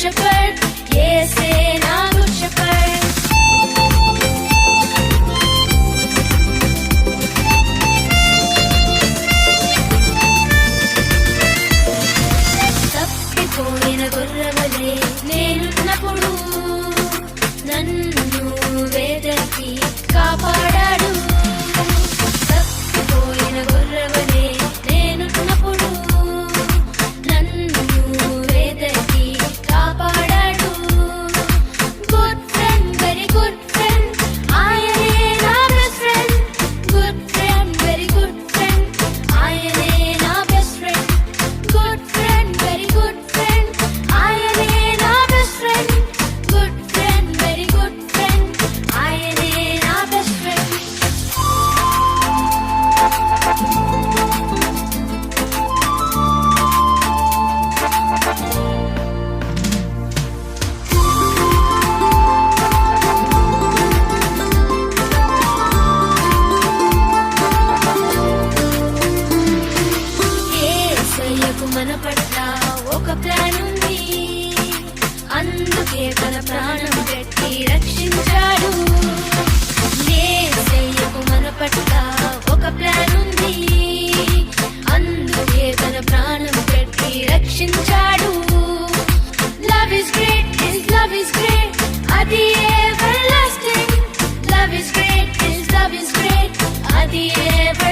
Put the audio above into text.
shepherd, యేసే నా good shepherd. తప్పిపోయిన గొర్రెవలే నేనున్నప్పుడు నన్ను వెదకి కాపాడాడు. తప్పిపోయిన గొర్రెవలే నేనున్నప్పుడు నన్ను వెదకి కాపాడాడు. Good friend, very good friend, ఆయనే నా best friend. Good friend, very good friend, ఆయనే నా best friend. Good friend, very good friend, ఆయనే నా best friend. Good friend, very good friend, ఆయనే నా బెస్ట్ ఫ్రెండ్. యేసయ్యకు మన పట్ల ఒక ప్లాన్ ఉంది, అందుకే తన ప్రాణం పెట్టి రక్షించాడు. యేసయ్యకు మన పట్ల ఒక ప్లాన్ ఉంది, అందుకే తన ప్రాణం పెట్టి రక్షించాడు. Love is great, his love is great, అది everlasting. Love is great, his love is great, అది everlasting.